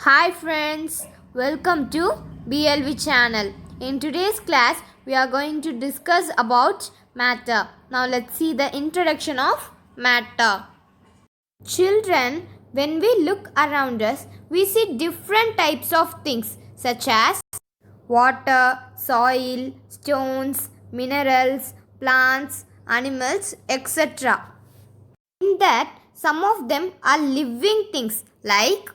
Hi friends, welcome to BLV channel. In today's class, we are going to discuss about matter. Now let's see the introduction of matter. Children, when we look around us, we see different types of things such as water, soil, stones, minerals, plants, animals, etc. In that, some of them are living things like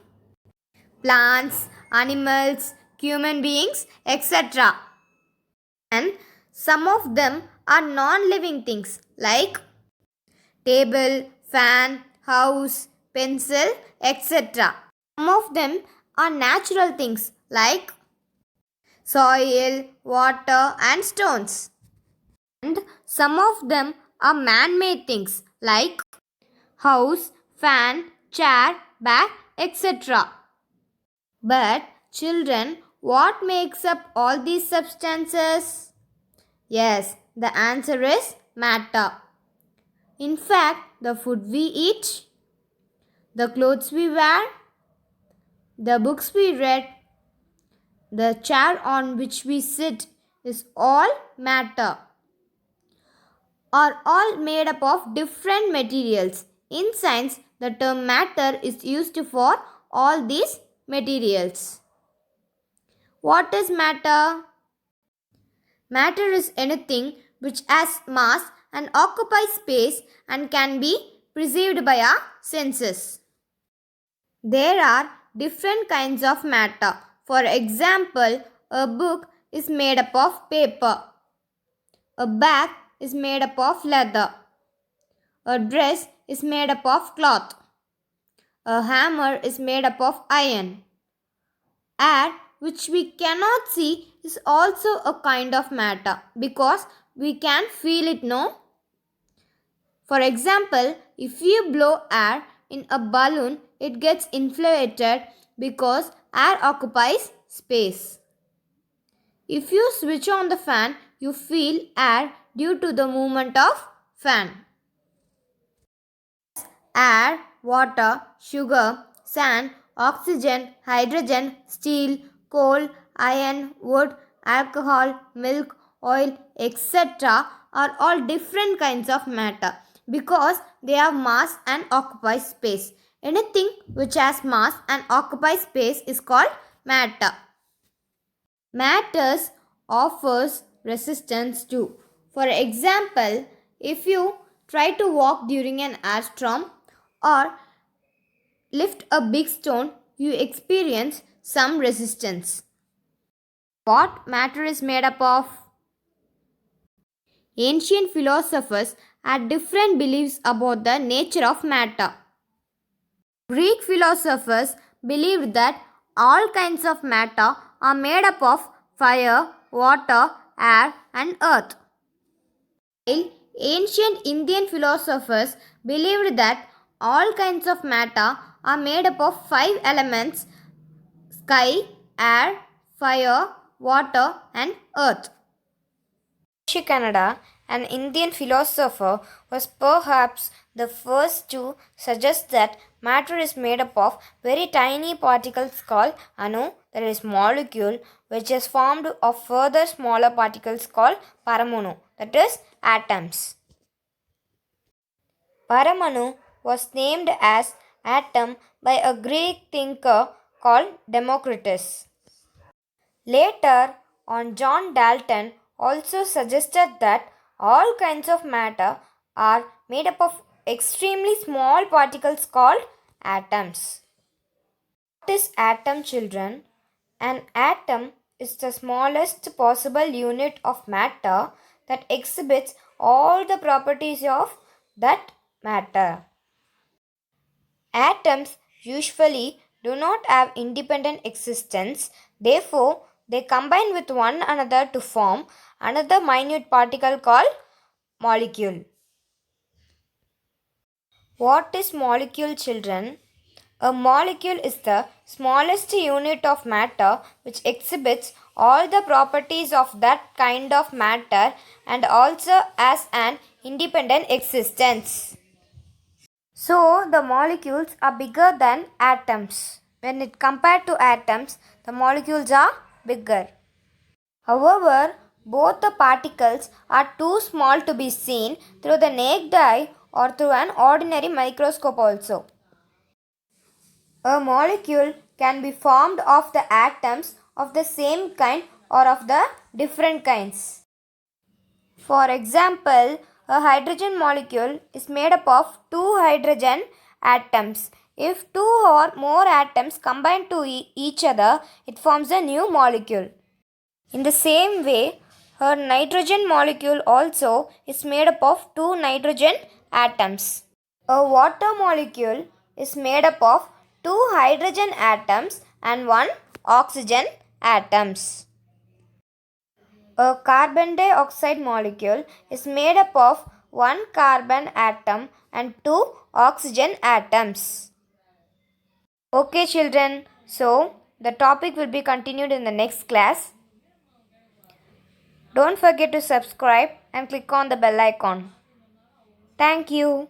plants, animals, human beings, etc. And some of them are non-living things like table, fan, house, pencil, etc. Some of them are natural things like soil, water and stones. And some of them are man-made things like house, fan, chair, bag, etc. But children, what makes up all these substances? Yes, the answer is matter. In fact, the food we eat, the clothes we wear, the books we read, the chair on which we sit is all matter, are all made up of different materials. In science, the term matter is used for all these materials. What is matter? Matter is anything which has mass and occupies space and can be perceived by our senses. There are different kinds of matter. For example, a book is made up of paper. A bag is made up of leather. A dress is made up of cloth. A hammer is made up of iron. Air, which we cannot see, is also a kind of matter because we can feel it, no? For example, if you blow air in a balloon, it gets inflated because air occupies space. If you switch on the fan, you feel air due to the movement of fan. Air, water, sugar, sand, oxygen, hydrogen, steel, coal, iron, wood, alcohol, milk, oil, etc. are all different kinds of matter because they have mass and occupy space. Anything which has mass and occupies space is called matter. Matters offers resistance too. For example, if you try to walk during an air storm or lift a big stone, you experience some resistance. What matter is made up of? Ancient philosophers had different beliefs about the nature of matter. Greek philosophers believed that all kinds of matter are made up of fire, water, air, and earth. While ancient Indian philosophers believed that all kinds of matter are made up of five elements: sky, air, fire, water, and earth. Canada, an Indian philosopher, was perhaps the first to suggest that matter is made up of very tiny particles called anu, that is molecule, which is formed of further smaller particles called paramanu, that is atoms. Paramanu was named as atom by a Greek thinker called Democritus. Later on, John Dalton also suggested that all kinds of matter are made up of extremely small particles called atoms. What is atom, children? An atom is the smallest possible unit of matter that exhibits all the properties of that matter. Atoms usually do not have independent existence, therefore, they combine with one another to form another minute particle called molecule. What is molecule, children? A molecule is the smallest unit of matter which exhibits all the properties of that kind of matter and also has an independent existence. So, the molecules are bigger than atoms. When it compared to atoms, the molecules are bigger. However, both the particles are too small to be seen through the naked eye or through an ordinary microscope also. A molecule can be formed of the atoms of the same kind or of the different kinds. For example, a hydrogen molecule is made up of two hydrogen atoms. If two or more atoms combine to each other, it forms a new molecule. In the same way, a nitrogen molecule also is made up of two nitrogen atoms. A water molecule is made up of two hydrogen atoms and one oxygen atoms. A carbon dioxide molecule is made up of one carbon atom and two oxygen atoms. Okay children, so the topic will be continued in the next class. Don't forget to subscribe and click on the bell icon. Thank you.